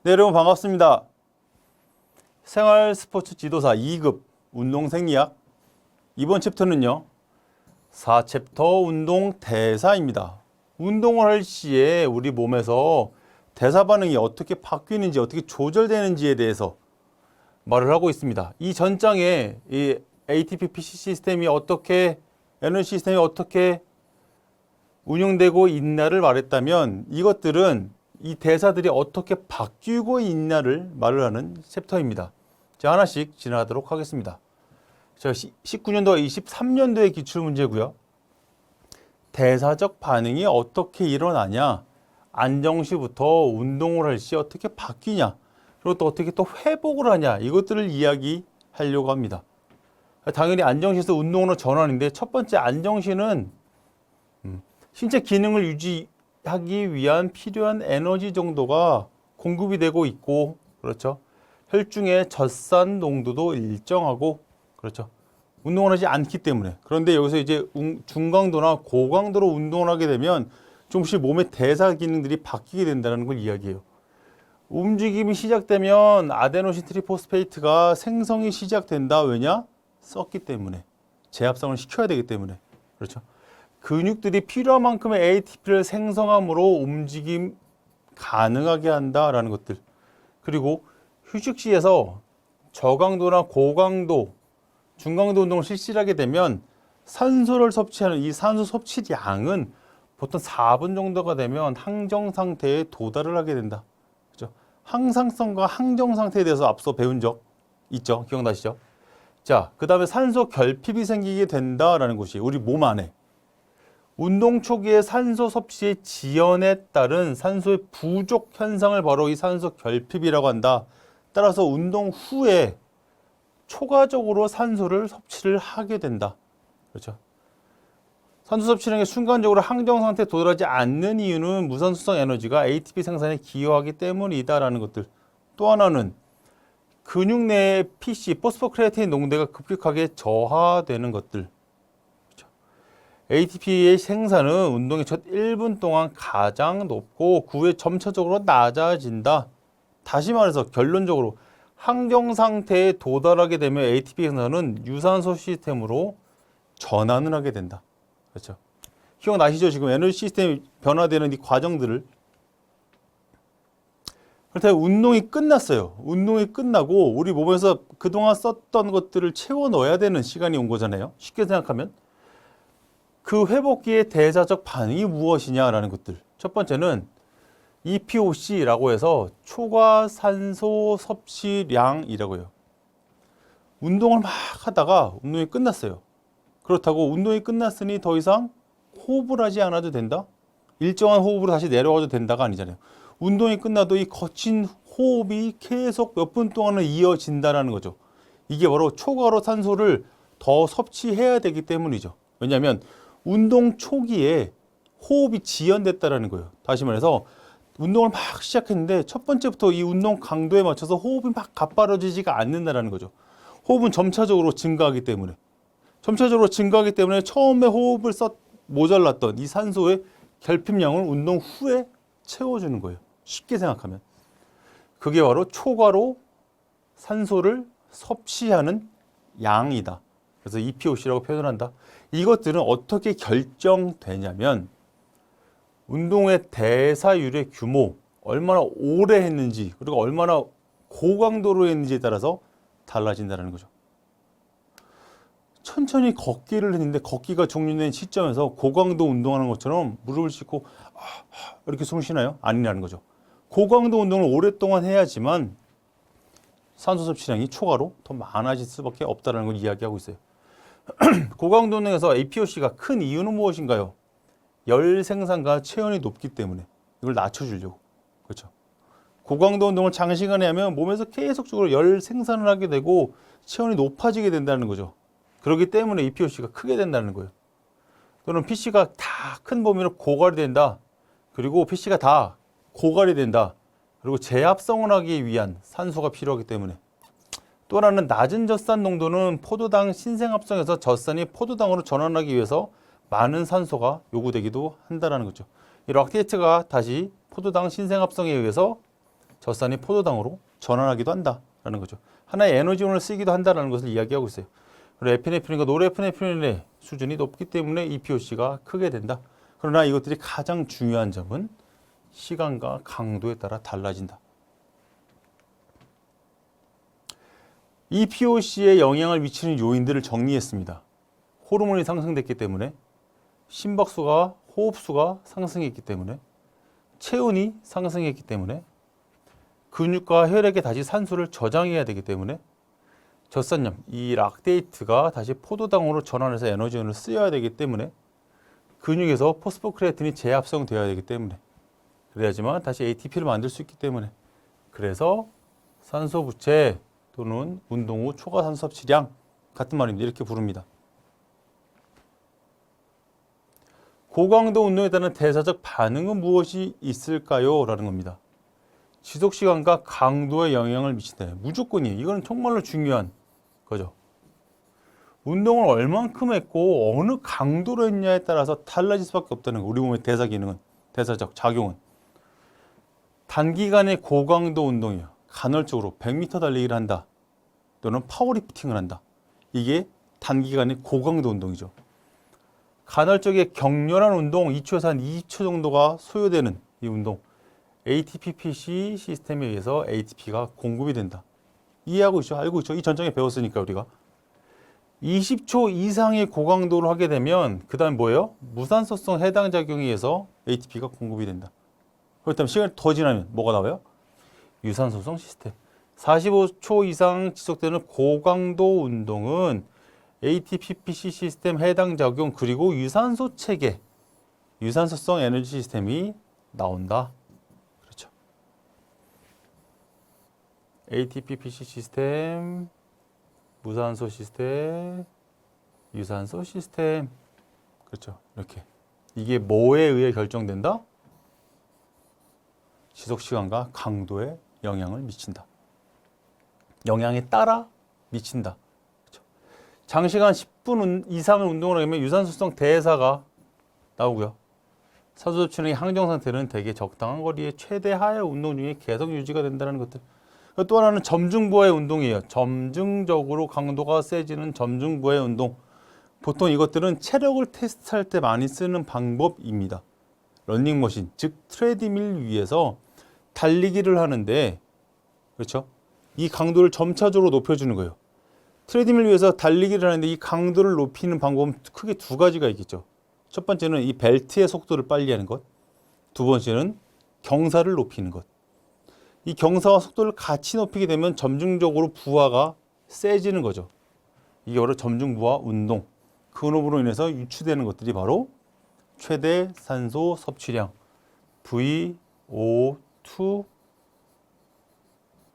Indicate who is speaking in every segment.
Speaker 1: 네, 여러분 반갑습니다. 생활 스포츠 지도사 2급 운동 생리학 이번 챕터는요. 4챕터 운동 대사입니다. 운동을 할 시에 우리 몸에서 대사 반응이 어떻게 바뀌는지 어떻게 조절되는지에 대해서 말을 하고 있습니다. 이 전장에 이 ATP PC 시스템이 어떻게 에너지 시스템이 어떻게 운영되고 있나를 말했다면 이것들은 이 대사들이 어떻게 바뀌고 있냐를 말을 하는 챕터입니다. 자, 하나씩 진행하도록 하겠습니다. 자, 19년도, 23년도의 기출문제고요. 대사적 반응이 어떻게 일어나냐, 안정시부터 운동을 할 시 어떻게 바뀌냐, 그리고 또 어떻게 또 회복을 하냐, 이것들을 이야기하려고 합니다. 당연히 안정시에서 운동으로 전환인데 첫 번째 안정시는 신체 기능을 유지하기 위한 필요한 에너지 정도가 공급이 되고 있고, 그렇죠. 혈중의 젖산 농도도 일정하고, 그렇죠. 운동을 하지 않기 때문에. 그런데 여기서 이제 중강도나 고강도로 운동을 하게 되면 조금씩 몸의 대사 기능들이 바뀌게 된다는 걸 이야기해요. 움직임이 시작되면 아데노신 트리포스페이트가 생성이 시작된다. 왜냐? 썼기 때문에. 재합성을 시켜야 되기 때문에. 그렇죠. 근육들이 필요한 만큼의 ATP를 생성함으로 움직임 가능하게 한다라는 것들. 그리고 휴식 시에서 저강도나 고강도, 중강도 운동을 실시하게 되면 산소를 섭취하는 이 산소 섭취량은 보통 4분 정도가 되면 항정 상태에 도달을 하게 된다. 그렇죠? 항상성과 항정 상태에 대해서 앞서 배운 적 있죠? 기억나시죠? 자, 그 다음에 산소 결핍이 생기게 된다라는 것이 우리 몸 안에 운동 초기에 산소 섭취의 지연에 따른 산소의 부족 현상을 바로 이 산소 결핍이라고 한다. 따라서 운동 후에 초과적으로 산소를 섭취를 하게 된다. 그렇죠? 산소 섭취량이 순간적으로 항정 상태에 도달하지 않는 이유는 무산소성 에너지가 ATP 생산에 기여하기 때문이다라는 것들. 또 하나는 근육 내의 PC, 포스포크레아틴 농도가 급격하게 저하되는 것들. ATP의 생산은 운동의 첫 1분 동안 가장 높고 그 후에 점차적으로 낮아진다. 다시 말해서 결론적으로 항정 상태에 도달하게 되면 ATP 생산은 유산소 시스템으로 전환을 하게 된다. 그렇죠? 기억나시죠? 지금 에너지 시스템이 변화되는 이 과정들을. 그렇다면 운동이 끝났어요. 운동이 끝나고 우리 몸에서 그동안 썼던 것들을 채워 넣어야 되는 시간이 온 거잖아요. 쉽게 생각하면. 그 회복기의 대사적 반응이 무엇이냐라는 것들. 첫 번째는 EPOC라고 해서 초과 산소 섭취량이라고요. 운동을 막 하다가 운동이 끝났어요. 그렇다고 운동이 끝났으니 더 이상 호흡을 하지 않아도 된다? 일정한 호흡으로 다시 내려가도 된다가 아니잖아요. 운동이 끝나도 이 거친 호흡이 계속 몇 분 동안은 이어진다는 거죠. 이게 바로 초과로 산소를 더 섭취해야 되기 때문이죠. 왜냐하면 운동 초기에 호흡이 지연됐다라는 거예요. 다시 말해서 운동을 막 시작했는데 첫 번째부터 이 운동 강도에 맞춰서 호흡이 막 가빠라지지가 않는다라는 거죠. 호흡은 점차적으로 증가하기 때문에. 점차적으로 증가하기 때문에 처음에 호흡을 모자랐던 이 산소의 결핍량을 운동 후에 채워주는 거예요. 쉽게 생각하면. 그게 바로 초과로 산소를 섭취하는 양이다. 그래서 EPOC라고 표현한다. 이것들은 어떻게 결정되냐면 운동의 대사율의 규모, 얼마나 오래 했는지, 그리고 얼마나 고강도로 했는지에 따라서 달라진다는 거죠. 천천히 걷기를 했는데 걷기가 종료된 시점에서 고강도 운동하는 것처럼 무릎을 꿇고 이렇게 숨을 쉬나요? 아니라는 거죠. 고강도 운동을 오랫동안 해야지만 산소 섭취량이 초과로 더 많아질 수밖에 없다는 걸 이야기하고 있어요. 고강도 운동에서 APOC가 큰 이유는 무엇인가요? 열 생산과 체온이 높기 때문에 이걸 낮춰주려고. 그렇죠. 고강도 운동을 장시간에 하면 몸에서 계속적으로 열 생산을 하게 되고 체온이 높아지게 된다는 거죠. 그렇기 때문에 EPOC가 크게 된다는 거예요. 또는 PC가 다 큰 범위로 고갈이 된다. 그리고 PC가 다 고갈이 된다. 그리고 재합성을 하기 위한 산소가 필요하기 때문에. 또 하나는 낮은 젖산 농도는 포도당 신생합성에서 젖산이 포도당으로 전환하기 위해서 많은 산소가 요구되기도 한다는 거죠. 이 락테이트가 다시 포도당 신생합성에 의해서 젖산이 포도당으로 전환하기도 한다라는 거죠. 하나의 에너지원을 쓰기도 한다라는 것을 이야기하고 있어요. 그리고 에피네프린과 노르에피네프린의 수준이 높기 때문에 EPOC가 크게 된다. 그러나 이것들이 가장 중요한 점은 시간과 강도에 따라 달라진다. EPOC에 영향을 미치는 요인들을 정리했습니다. 호르몬이 상승됐기 때문에, 심박수가, 호흡수가 상승했기 때문에, 체온이 상승했기 때문에, 근육과 혈액에 다시 산소를 저장해야 되기 때문에, 젖산염, 이 락테이트가 다시 포도당으로 전환해서 에너지원을 쓰여야 되기 때문에, 근육에서 포스포크레아틴이 재합성되어야 되기 때문에, 그래야지만 다시 ATP를 만들 수 있기 때문에, 그래서 산소 부채 또는 운동 후 초과 산소 섭취량 같은 말입니다. 이렇게 부릅니다. 고강도 운동에 따른 대사적 반응은 무엇이 있을까요? 라는 겁니다. 지속시간과 강도에 영향을 미친다. 무조건이에요. 이건 정말로 중요한 거죠. 운동을 얼만큼 했고 어느 강도로 했냐에 따라서 달라질 수밖에 없다는 거. 우리 몸의 대사 기능은, 대사적 작용은. 단기간의 고강도 운동이요. 간헐적으로 100m 달리기를 한다. 또는 파워리프팅을 한다. 이게 단기간의 고강도 운동이죠. 간헐적의 격렬한 운동, 2초에서 한 20초 정도가 소요되는 이 운동, ATP-PC 시스템에 의해서 ATP가 공급이 된다. 이해하고 있죠? 알고 있죠? 이 전장에 배웠으니까 우리가. 20초 이상의 고강도를 하게 되면 그 다음 뭐예요? 무산소성 해당 작용에 의해서 ATP가 공급이 된다. 그렇다면 시간이 더 지나면 뭐가 나와요? 유산소성 시스템. 45초 이상 지속되는 고강도 운동은 ATP-PC 시스템 해당 작용 그리고 유산소 체계, 유산소성 에너지 시스템이 나온다. 그렇죠. ATP-PC 시스템, 무산소 시스템, 유산소 시스템. 그렇죠. 이렇게. 이게 뭐에 의해 결정된다? 지속시간과 강도에 영향을 미친다. 영향에 따라 미친다. 그렇죠. 장시간 10분 이상을 운동을 하면 유산소성 대사가 나오고요. 산소 섭취량의 항정 상태는 대개 적당한 거리의 최대 하의 운동 중에 계속 유지가 된다는 것들. 또 하나는 점중부하의 운동이에요. 점증적으로 강도가 세지는 점중부하의 운동. 보통 이것들은 체력을 테스트할 때 많이 쓰는 방법입니다. 러닝머신, 즉 트레드밀 위에서 달리기를 하는데, 그렇죠? 이 강도를 점차적으로 높여주는 거예요. 트레드밀 위에서 달리기를 하는데 이 강도를 높이는 방법은 크게 두 가지가 있겠죠. 첫 번째는 이 벨트의 속도를 빨리 하는 것. 두 번째는 경사를 높이는 것. 이 경사와 속도를 같이 높이게 되면 점증적으로 부하가 세지는 거죠. 이게 바로 점중부하 운동. 그 호흡으로 인해서 유추되는 것들이 바로 최대 산소 섭취량 VO2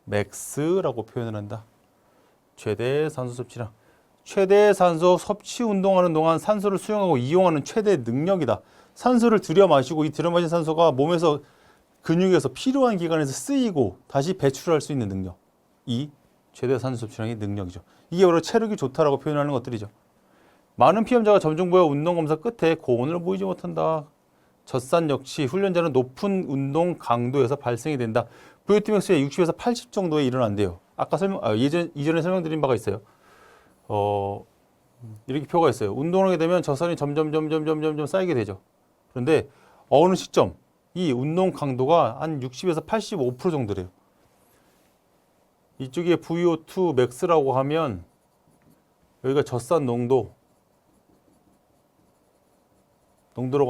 Speaker 1: 맥스라고 표현을 한다. 최대 산소 섭취량. 최대 산소 섭취 운동하는 동안 산소를 수용하고 이용하는 최대 능력이다. 산소를 들여 마시고 이 들여 마신 산소가 몸에서 근육에서 필요한 기관에서 쓰이고 다시 배출할 수 있는 능력. 이 최대 산소 섭취량의 능력이죠. 이게 바로 체력이 좋다라고 표현하는 것들이죠. 많은 피험자가 점중부하 운동 검사 끝에 고온을 보이지 못한다. 젖산 역시 훈련자는 높은 운동 강도에서 발생이 된다. VO2max의 60에서 80 정도에 일어난대요. 아까 이전에 설명드린 바가 있어요. 이렇게 표가 있어요. 운동을 하게 되면 젖산이 점점 쌓이게 되죠. 그런데 어느 시점 이 운동 강도가 한 60에서 85% 정도래요. 이쪽에 VO2 max라고 하면 여기가 젖산 농도라고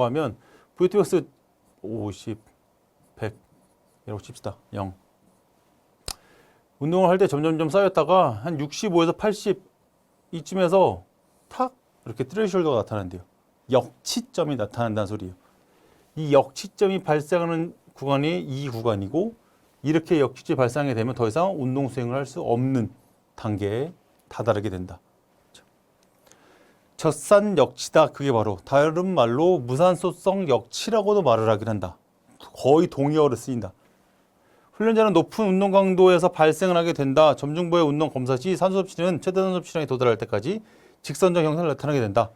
Speaker 1: 하면 VO2 max 50, 100 이라고 칩시다. 0. 운동을 할 때 점점 쌓였다가 한 65에서 80 이쯤에서 탁 이렇게 트레이숄더가 나타난대요. 역치점이 나타난다는 소리예요. 이 역치점이 발생하는 구간이 이 구간이고 이렇게 역치점이 발생하게 되면 더 이상 운동 수행을 할 수 없는 단계에 다다르게 된다. 젖산 역치다. 그게 바로 다른 말로 무산소성 역치라고도 말을 하긴 한다. 거의 동의어로 쓰인다. 훈련자는 높은 운동 강도에서 발생을 하게 된다. 점중부의 운동 검사 시 산소 섭취는 최대 산소 섭취량에 도달할 때까지 직선적 형상을 나타나게 된다.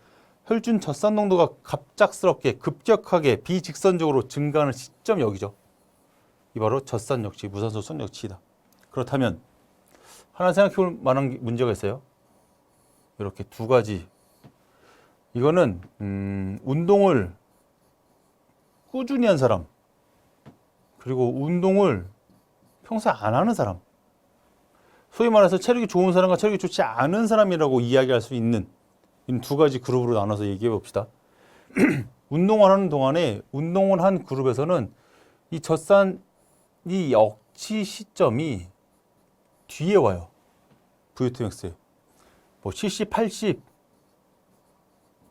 Speaker 1: 혈중 젖산 농도가 갑작스럽게 급격하게 비직선적으로 증가하는 시점이 여기죠. 이 바로 젖산 역치, 무산소 속 역치이다. 그렇다면 하나 생각해 볼 만한 문제가 있어요. 이렇게 두 가지. 이거는 운동을 꾸준히 한 사람, 그리고 운동을 평소에 안 하는 사람, 소위 말해서 체력이 좋은 사람과 체력이 좋지 않은 사람이라고 이야기할 수 있는 이 두 가지 그룹으로 나눠서 얘기해 봅시다. 운동을 하는 동안에 운동을 한 그룹에서는 이 젖산 이 역치 시점이 뒤에 와요. VO2max에 뭐 70, 80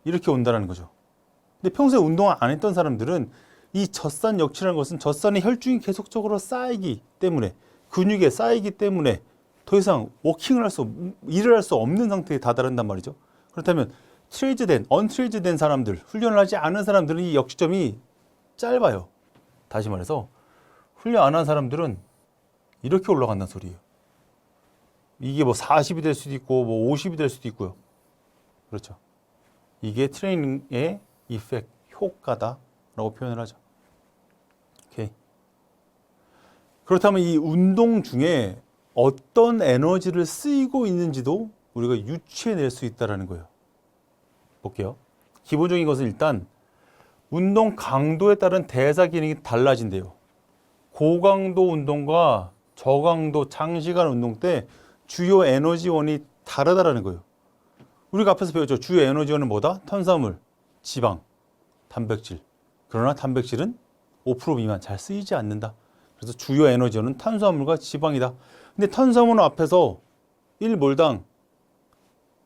Speaker 1: 이렇게 온다는 거죠. 근데 평소에 운동을 안 했던 사람들은 이 젖산 역치라는 것은 젖산의 혈중이 계속적으로 쌓이기 때문에, 근육에 쌓이기 때문에 더 이상 워킹을 할 수, 일을 할 수 없는 상태에 다다른단 말이죠. 그렇다면 언트레이즈 된 사람들, 훈련을 하지 않은 사람들은 이 역시점이 짧아요. 다시 말해서 훈련 안 한 사람들은 이렇게 올라간다는 소리예요. 이게 뭐 40이 될 수도 있고 뭐 50이 될 수도 있고요. 그렇죠. 이게 트레이닝의 이펙트, 효과다라고 표현을 하죠. 오케이. 그렇다면 이 운동 중에 어떤 에너지를 쓰이고 있는지도 우리가 유추해낼 수 있다는 거예요. 볼게요. 기본적인 것은 일단 운동 강도에 따른 대사 기능이 달라진대요. 고강도 운동과 저강도 장시간 운동 때 주요 에너지원이 다르다라는 거예요. 우리가 앞에서 배웠죠. 주요 에너지원은 뭐다? 탄수화물, 지방, 단백질. 그러나 단백질은 5% 미만 잘 쓰이지 않는다. 그래서 주요 에너지원은 탄수화물과 지방이다. 근데 탄수화물은 앞에서 1몰당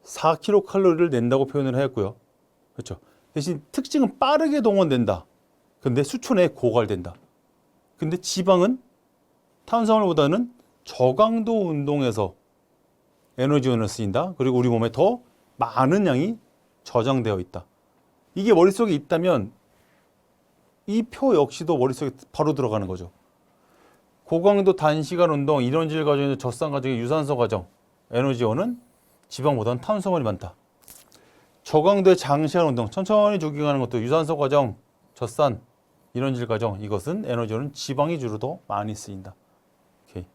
Speaker 1: 4kcal를 낸다고 표현을 했고요. 그렇죠. 대신 특징은 빠르게 동원된다. 근데 수초 내에 고갈된다. 근데 지방은 탄수화물보다는 저강도 운동에서 에너지원을 쓰인다. 그리고 우리 몸에 더 많은 양이 저장되어 있다. 이게 머릿속에 있다면 이 표 역시도 머릿속에 바로 들어가는 거죠. 고강도 단시간 운동, 이온질 과정에서 젖산 과정의 유산소 과정, 에너지원은 지방보다는 탄수화물이 많다. 저강도의 장시간 운동, 천천히 조깅하는 것도 유산소 과정, 젖산, 이온질 과정, 이것은 에너지원은 지방이 주로 더 많이 쓰인다. 오케이.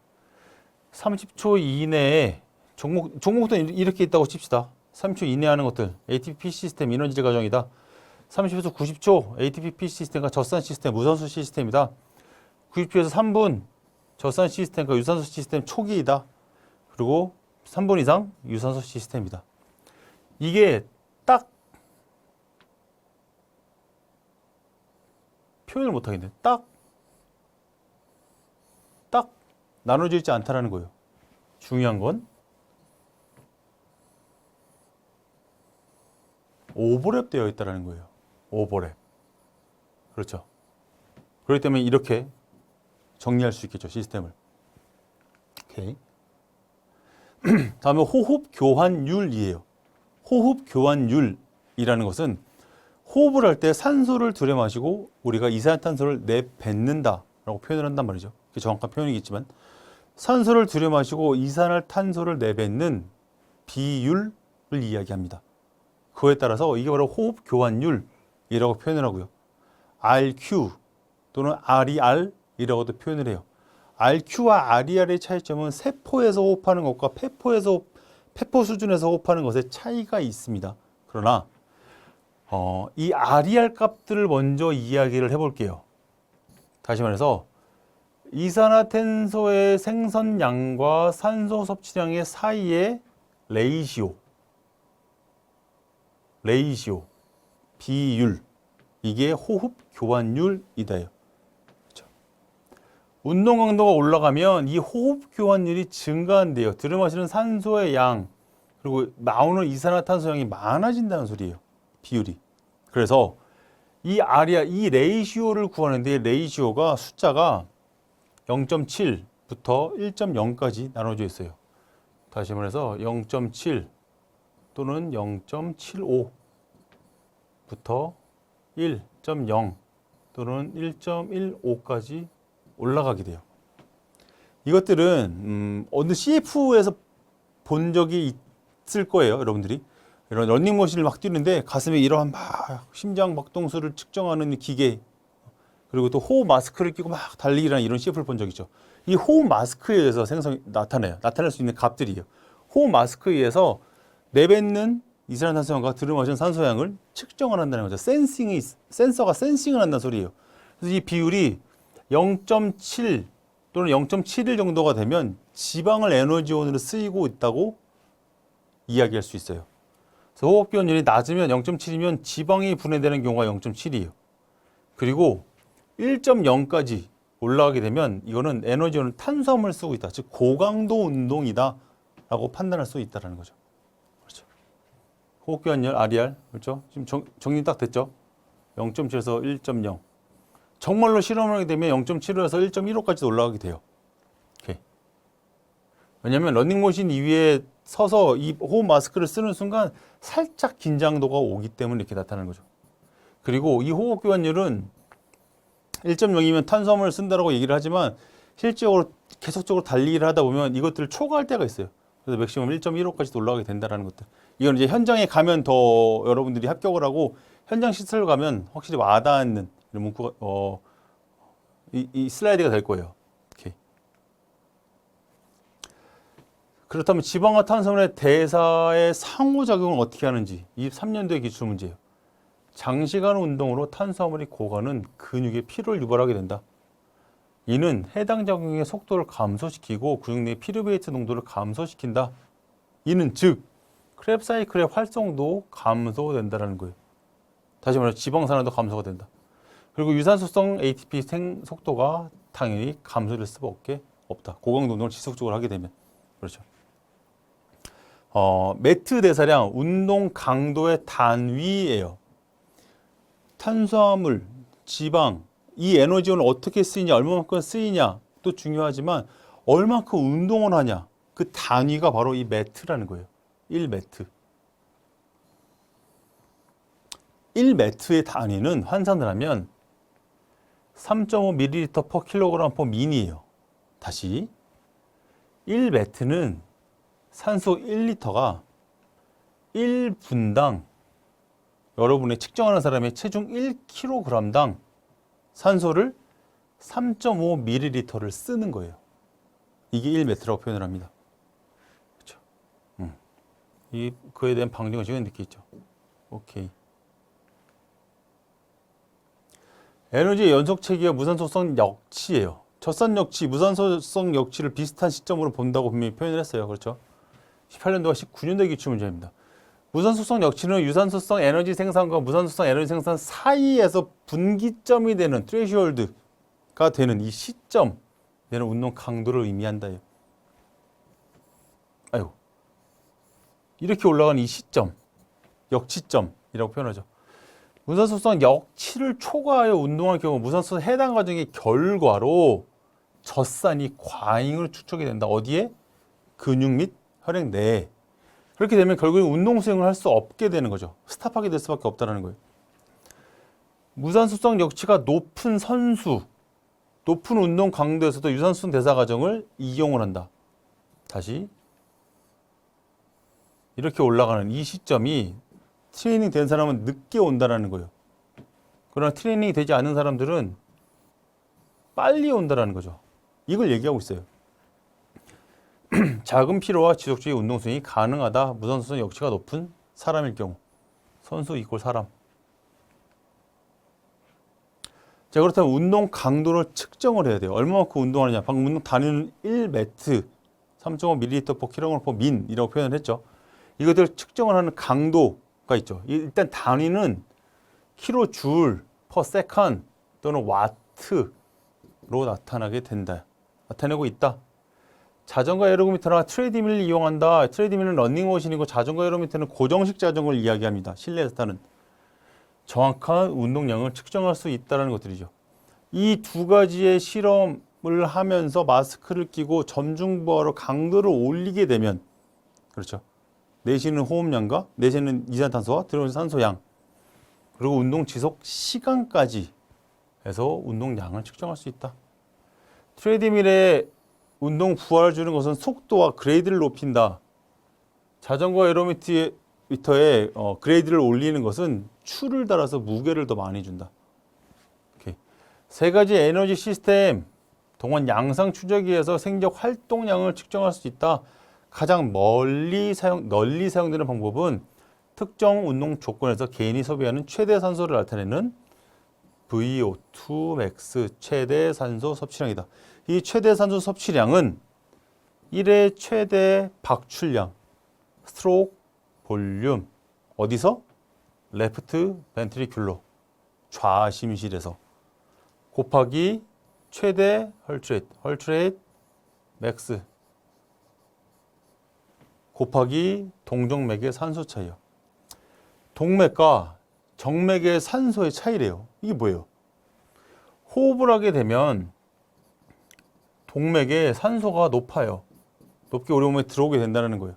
Speaker 1: 30초 이내에 종목도 이렇게 있다고 칩시다. 30초 이내에 하는 것들, ATP 시스템, 이온질 과정이다. 30초에서 90초 ATP 시스템과 젖산 시스템, 무산소 시스템이다. 90초에서 3분 젖산 시스템과 유산소 시스템 초기이다. 그리고 3분 이상 유산소 시스템이다. 이게 딱 표현을 못하겠네. 딱 나눠져 있지 않다라는 거예요. 중요한 건 오버랩 되어 있다는 거예요. 오버랩. 그렇죠. 그렇기 때문에 이렇게 정리할 수 있겠죠. 시스템을. 오케이. 다음에 호흡 교환율이에요. 호흡 교환율이라는 것은 호흡을 할 때 산소를 들여 마시고 우리가 이산화탄소를 내뱉는다라고 표현을 한단 말이죠. 그게 정확한 표현이겠지만 산소를 들여 마시고 이산화탄소를 내뱉는 비율을 이야기합니다. 그거에 따라서 이게 바로 호흡 교환율이라고 표현을 하고요. RQ 또는 RER이라고도 표현을 해요. RQ와 RER의 차이점은 세포에서 호흡하는 것과 폐포 수준에서 호흡하는 것의 차이가 있습니다. 그러나 이 RER 값들을 먼저 이야기를 해볼게요. 다시 말해서 이산화탄소의 생성량과 산소 섭취량의 사이의 레이시오, 비율, 이게 호흡 교환율이다요. 그렇죠? 운동 강도가 올라가면 이 호흡 교환율이 증가한대요. 들이마시는 산소의 양 그리고 나오는 이산화탄소 양이 많아진다는 소리예요. 비율이. 그래서 이 레이시오를 구하는데 레이시오가 숫자가 0.7부터 1.0까지 나눠져 있어요. 다시 말해서 0.7 또는 0.75부터 1.0 또는 1.15까지 올라가게 돼요. 이것들은 어느 CF에서 본 적이 있을 거예요. 여러분들이 이런 러닝머신을 막 뛰는데 가슴에 이러한 막 심장 박동수를 측정하는 기계, 그리고 또 호흡 마스크를 끼고 막 달리기라는 이런 CF를 본 적 있죠. 이 호흡 마스크에 의해서 나타날 수 있는 값들이에요. 호흡 마스크에 의해서 내뱉는 이산화탄소량과 들을 마시는 산소량을 측정을 한다는 거죠. 센서가 센싱을 한다는 소리예요. 그래서 이 비율이 0.7 또는 0.71 정도가 되면 지방을 에너지원으로 쓰이고 있다고 이야기할 수 있어요. 그래서 호흡기원율이 낮으면 0.7이면 지방이 분해되는 경우가 0.7이에요. 그리고 1.0까지 올라가게 되면 이거는 에너지원을 탄수화물을 쓰고 있다. 즉 고강도 운동이다 라고 판단할 수 있다는 거죠. 그렇죠. 호흡기원열 RER 그렇죠. 지금 정리 딱 됐죠. 0.7에서 1.0. 정말로 실험을 하게 되면 0.75에서 1.15까지 올라가게 돼요. 오케이. 왜냐하면 러닝머신 위에 서서 이 호흡 마스크를 쓰는 순간 살짝 긴장도가 오기 때문에 이렇게 나타나는 거죠. 그리고 이 호흡기원율은 1.0이면 탄수화물을 쓴다라고 얘기를 하지만 실질적으로 계속적으로 달리기를 하다 보면 이것들을 초과할 때가 있어요. 그래서 맥시멈 1.15까지도 올라가게 된다는 것들. 이건 이제 현장에 가면 더 여러분들이 합격을 하고 현장 시설로 가면 확실히 와닿는 이런 문구가 이 슬라이드가 될 거예요. 오케이. 그렇다면 지방과 탄수화물의 대사의 상호작용을 어떻게 하는지 23년도의 기출 문제예요. 장시간 운동으로 탄수화물이 고가는 근육에 피로를 유발하게 된다. 이는 해당 작용의 속도를 감소시키고 근육 내 피루베이트 농도를 감소시킨다. 이는 즉 크랩 사이클의 활성도 감소된다는 거예요. 다시 말해 지방산화도 감소가 된다. 그리고 유산소성 ATP 생 속도가 당연히 감소될 수밖에 없다. 고강도 운동을 지속적으로 하게 되면. 그렇죠. 매트 대사량 운동 강도의 단위예요. 탄수화물, 지방, 이 에너지원을 어떻게 쓰이냐, 얼마만큼 쓰이냐도 중요하지만 얼마만큼 운동을 하냐, 그 단위가 바로 이 매트라는 거예요. 1매트. 1매트의 단위는 환산을 하면 3.5ml per kg per min이에요. 다시 1매트는 산소 1리터가 1분당 여러분의 측정하는 사람의 체중 1kg당 산소를 3.5ml를 쓰는 거예요. 이게 1m라고 표현을 합니다. 그렇죠? 그에 대한 방정을 지금 느끼 있죠. 오케이. 에너지의 연속 체계와 무산소성 역치예요. 젖산 역치, 무산소성 역치를 비슷한 시점으로 본다고 분명히 표현을 했어요. 그렇죠? 18년도와 19년도의 기출 문제입니다. 무산소성 역치는 유산소성 에너지 생산과 무산소성 에너지 생산 사이에서 분기점이 되는 트레시홀드가 되는 이 시점, 되는 운동 강도를 의미한다. 아이고, 이렇게 올라가는 이 시점, 역치점이라고 표현하죠. 무산소성 역치를 초과하여 운동할 경우 무산소 해당 과정의 결과로 젖산이 과잉으로 축적이 된다. 어디에? 근육 및 혈액 내에. 그렇게 되면 결국엔 운동 수행을 할 수 없게 되는 거죠. 스탑하게 될 수밖에 없다는 거예요. 무산소성 역치가 높은 선수, 높은 운동 강도에서도 유산소 대사 과정을 이용을 한다. 다시 이렇게 올라가는 이 시점이 트레이닝 된 사람은 늦게 온다는 거예요. 그러나 트레이닝이 되지 않은 사람들은 빨리 온다는 거죠. 이걸 얘기하고 있어요. 작은 피로와 지속적인 운동 수행이 가능하다. 무산소성 역치가 높은 사람일 경우. 선수 이꼴 사람. 자, 그렇다면 운동 강도를 측정을 해야 돼요. 얼마만큼 운동하느냐. 방금 운동 단위는 1매트, 3.5ml per kg per min이라고 표현을 했죠. 이것들을 측정을 하는 강도가 있죠. 일단 단위는 킬로줄 per second 또는 와트로 나타나게 된다. 나타내고 있다. 자전거 에어로미터나 트레드밀을 이용한다. 트레드밀은 러닝머신이고 자전거 에어로미터는 고정식 자전거를 이야기합니다. 실내에서 타는. 정확한 운동량을 측정할 수 있다는 것들이죠. 이 두 가지의 실험을 하면서 마스크를 끼고 점중부하로 강도를 올리게 되면, 그렇죠. 내쉬는 호흡량과 내쉬는 이산탄소와 들어오는 산소양, 그리고 운동 지속 시간까지 해서 운동량을 측정할 수 있다. 트레드밀의 운동 부하를 주는 것은 속도와 그레이드를 높인다. 자전거 에어로미터의 그레이드를 올리는 것은 추를 달아서 무게를 더 많이 준다. 오케이. 세 가지 에너지 시스템 동원 양상 추적기에서 생적 활동량을 측정할 수 있다. 가장 널리 사용되는 방법은 특정 운동 조건에서 개인이 소비하는 최대 산소를 나타내는 VO2 max 최대 산소 섭취량이다. 이 최대 산소 섭취량은 1의 최대 박출량, 스트로크 볼륨, 어디서? 레프트 벤트리큘러, 좌심실에서 곱하기 최대 헐트레이트 맥스 곱하기 동정맥의 산소 차이요. 동맥과 정맥의 산소의 차이래요. 이게 뭐예요? 호흡을 하게 되면 동맥에 산소가 높아요. 높게 우리 몸에 들어오게 된다는 거예요.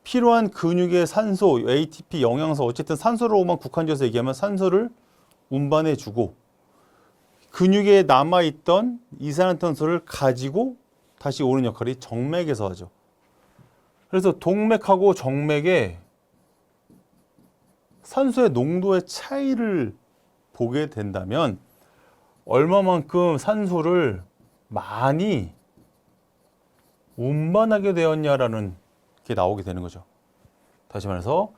Speaker 1: 필요한 근육의 산소, ATP, 영양소, 어쨌든 산소로만 국한지어서 얘기하면 산소를 운반해주고 근육에 남아있던 이산화탄소를 가지고 다시 오는 역할이 정맥에서 하죠. 그래서 동맥하고 정맥의 산소의 농도의 차이를 보게 된다면 얼마만큼 산소를 많이 운반하게 되었냐라는 게 나오게 되는 거죠. 다시 말해서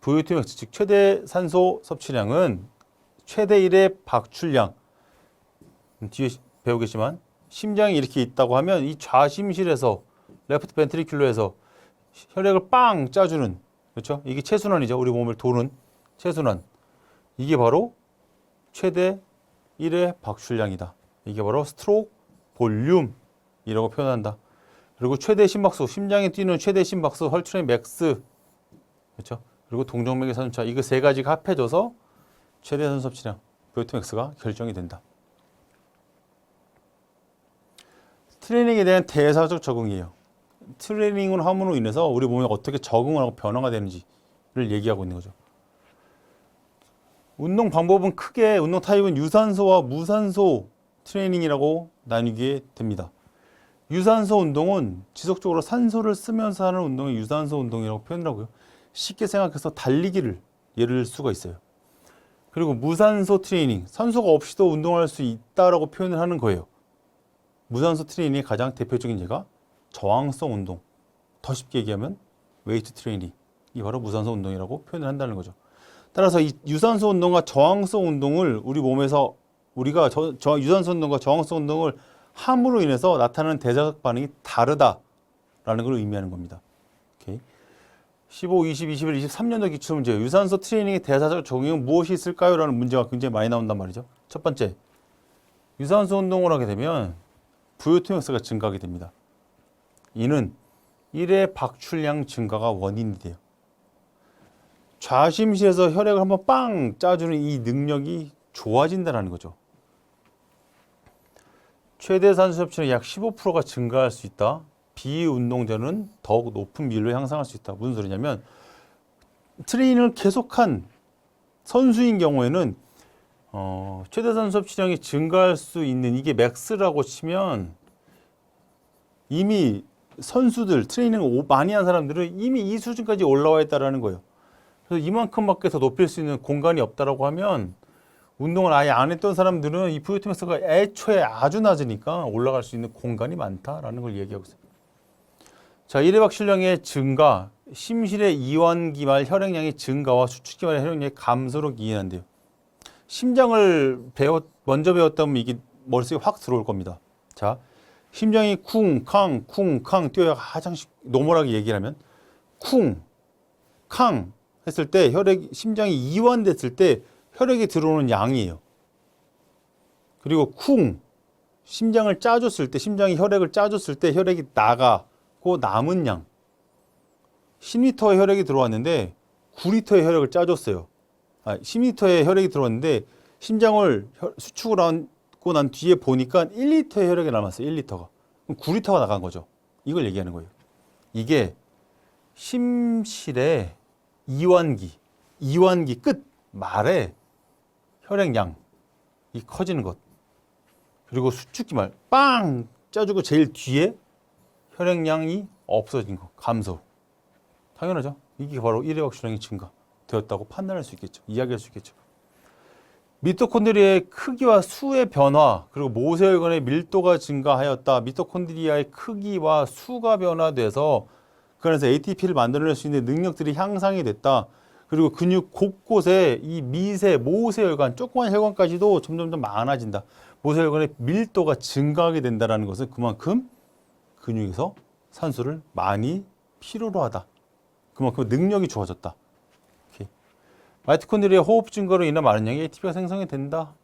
Speaker 1: VO2 max 즉 최대 산소 섭취량은 최대 1의 박출량, 뒤에 배우겠지만 심장이 이렇게 있다고 하면 이 좌심실에서 레프트 벤트리큘러에서 혈액을 빵 짜주는, 그렇죠? 이게 체순환이죠. 우리 몸을 도는 체순환. 이게 바로 최대 1의 박출량이다. 이게 바로 스트로크 볼륨이라고 표현한다. 그리고 최대 심박수, 심장이 뛰는 최대 심박수, 헐트레이트 맥스, 그렇죠? 그리고 동정맥의 산소차, 이거 세 가지가 합해져서 최대 산소 섭취량, VO2 max가 결정이 된다. 트레이닝에 대한 대사적 적응이에요. 트레이닝을 함으로 인해서 우리 몸에 어떻게 적응을 하고 변화가 되는지를 얘기하고 있는 거죠. 운동 방법은 크게 운동 타입은 유산소와 무산소 트레이닝이라고 나뉘게 됩니다. 유산소 운동은 지속적으로 산소를 쓰면서 하는 운동을 유산소 운동이라고 표현을 하고요. 쉽게 생각해서 달리기를 예를 들 수가 있어요. 그리고 무산소 트레이닝, 산소가 없이도 운동할 수 있다라고 표현을 하는 거예요. 무산소 트레이닝의 가장 대표적인 예가 저항성 운동, 더 쉽게 얘기하면 웨이트 트레이닝, 이 바로 무산소 운동이라고 표현을 한다는 거죠. 따라서 이 유산소 운동과 저항성 운동을 우리 몸에서 우리가 유산소 운동과 저항성 운동을 함으로 인해서 나타나는 대사적 반응이 다르다라는 걸 의미하는 겁니다. 오케이. 15, 20, 21, 23년도 기출 문제. 유산소 트레이닝의 대사적 적용은 무엇이 있을까요? 라는 문제가 굉장히 많이 나온단 말이죠. 첫 번째, 유산소 운동을 하게 되면 VO2 max가 증가하게 됩니다. 이는 1의 박출량 증가가 원인이 돼요. 좌심실에서 혈액을 한번 빵 짜주는 이 능력이 좋아진다는 거죠. 최대 산소 섭취는 약 15%가 증가할 수 있다. 비운동자는 더욱 높은 비율로 향상할 수 있다. 무슨 소리냐면 트레이닝을 계속한 선수인 경우에는 최대 산소 섭취량이 증가할 수 있는 이게 맥스라고 치면 이미 선수들, 트레이닝을 많이 한 사람들은 이미 이 수준까지 올라와 있다는 거예요. 그래서 이만큼밖에 더 높일 수 있는 공간이 없다라고 하면 운동을 아예 안 했던 사람들은 이 VO2 max가 애초에 아주 낮으니까 올라갈 수 있는 공간이 많다라는 걸 얘기하고 있어요. 자, 1회 박출량의 증가, 심실의 이완기 말 혈액량의 증가와 수축기 말 혈액량의 감소로 이해한대요. 심장을 먼저 배웠다면 이게 머릿속에 확 들어올 겁니다. 자, 심장이 쿵쾅 쿵쾅 뛰어야 가장 노멀하게 얘기를 하면 쿵캉 했을 때 심장이 이완됐을 때 혈액이 들어오는 양이에요. 그리고 쿵 심장을 짜줬을 때 심장이 혈액을 짜줬을 때 혈액이 나가고 남은 양 10리터의 혈액이 들어왔는데 9리터의 혈액을 짜줬어요. 10리터의 혈액이 들어왔는데 심장을 수축을 하고 난 뒤에 보니까 1리터의 혈액이 남았어요. 1리터가. 그럼 9리터가 나간 거죠. 이걸 얘기하는 거예요. 이게 심실의 이완기 끝 말에 혈액량이 커지는 것. 그리고 수축기 말 빵 짜주고 제일 뒤에 혈액량이 없어진 것. 감소. 당연하죠. 이게 바로 1회 박출량이 증가되었다고 판단할 수 있겠죠. 이야기할 수 있겠죠. 미토콘드리아의 크기와 수의 변화, 그리고 모세혈관의 밀도가 증가하였다. 미토콘드리아의 크기와 수가 변화돼서 그래서 ATP를 만들어낼 수 있는 능력들이 향상이 됐다. 그리고 근육 곳곳에 이 미세, 모세혈관, 조그만 혈관까지도 점점 많아진다. 모세혈관의 밀도가 증가하게 된다는 것은 그만큼 근육에서 산소를 많이 필요로 하다. 그만큼 능력이 좋아졌다. 오케이. 마이토콘드리아 호흡 증가로 인한 많은 양의 ATP가 생성이 된다.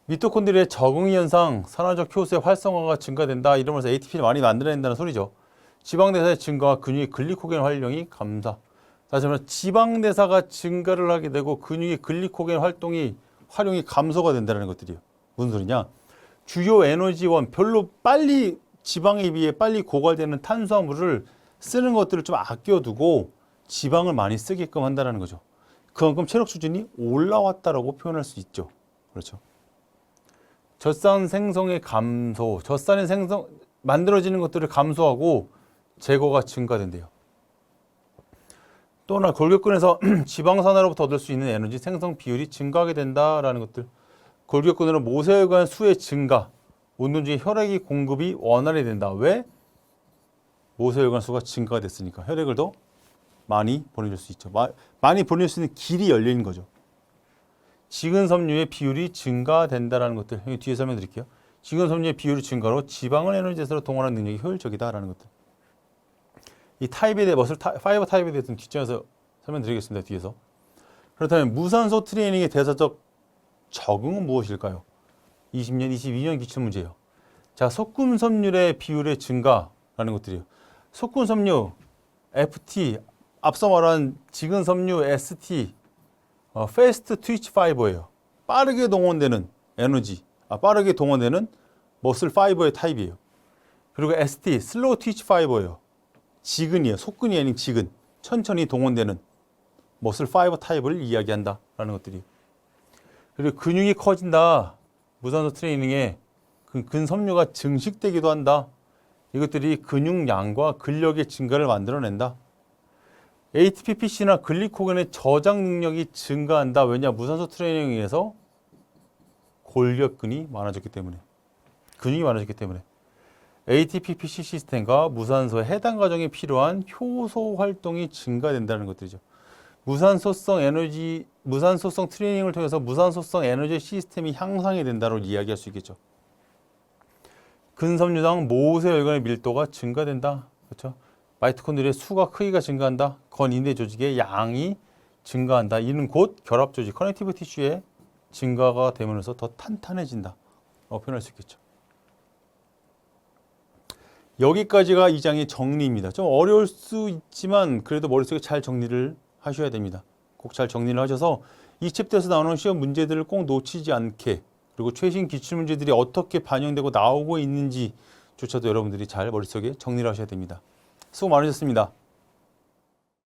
Speaker 1: 미토콘드리아의 적응 현상, 산화적 효소의 활성화가 증가된다. 이러면서 ATP를 많이 만들어낸다는 소리죠. 지방대사의 증가와 근육의 글리코겐 활용이 감소. 다시 말해 지방대사가 증가를 하게 되고 근육의 글리코겐 활용이 감소가 된다는 것들이에요. 무슨 소리냐? 주요 에너지원, 별로 빨리 지방에 비해 빨리 고갈되는 탄수화물을 쓰는 것들을 좀 아껴두고 지방을 많이 쓰게끔 한다는 거죠. 그만큼 체력 수준이 올라왔다라고 표현할 수 있죠. 그렇죠. 젖산 생성의 감소, 젖산의 만들어지는 것들을 감소하고 제거가 증가된대요. 또나 골격근에서 지방산화로부터 얻을 수 있는 에너지 생성 비율이 증가하게 된다라는 것들. 골격근으로 모세혈관 수의 증가, 운동 중에 혈액이 공급이 원활히 된다. 왜? 모세혈관 수가 증가가 됐으니까 혈액을 더 많이 보내줄 수 있죠. 많이 보내줄 수 있는 길이 열리는 거죠. 지근섬유의 비율이 증가된다는 것들. 뒤에 설명드릴게요. 지근섬유의 비율이 증가로 지방을 에너지에서 동원하는 능력이 효율적이다라는 것들. 이 타입에 대해 파이버 타입에 대해서는 뒷장에서 설명드리겠습니다. 뒤에서. 그렇다면 무산소 트레이닝의 대사적 적응은 무엇일까요? 20년, 22년 기출문제예요. 자, 속근섬유의 비율의 증가라는 것들이에요. 속근섬유, FT, 앞서 말한 지근섬유, ST, 패스트 트위치 파이버예요. 빠르게 동원되는 에너지, 빠르게 동원되는 머슬 파이버의 타입이에요. 그리고 ST, 슬로우 트위치 파이버예요. 지근이에요. 속근이 아닌 지근. 천천히 동원되는 머슬 파이버 타입을 이야기한다라는 것들이. 그리고 근육이 커진다. 무산소 트레이닝에 근섬유가 증식되기도 한다. 이것들이 근육량과 근력의 증가를 만들어낸다. ATP, PC나 글리코겐의 저장 능력이 증가한다. 왜냐? 무산소 트레이닝에 의해서 골격근이 많아졌기 때문에. 근육이 많아졌기 때문에. ATP, PC 시스템과 무산소의 해당 과정에 필요한 효소 활동이 증가된다는 것들이죠. 무산소성 트레이닝을 통해서 무산소성 에너지 시스템이 향상이 된다고 이야기할 수 있겠죠. 근섬유당 모세혈관의 밀도가 증가된다. 그렇죠? 마이토콘드리아의 수가 크기가 증가한다. 건인대 조직의 양이 증가한다. 이는 곧 결합 조직, 커넥티브 티슈의 증가가 되면서 더 탄탄해진다. 표현할 수 있겠죠. 여기까지가 이 장의 정리입니다. 좀 어려울 수 있지만 그래도 머릿속에 잘 정리를 하셔야 됩니다. 꼭 잘 정리를 하셔서 이 챕터에서 나오는 시험 문제들을 꼭 놓치지 않게, 그리고 최신 기출 문제들이 어떻게 반영되고 나오고 있는지조차도 여러분들이 잘 머릿속에 정리를 하셔야 됩니다. 수고 많으셨습니다.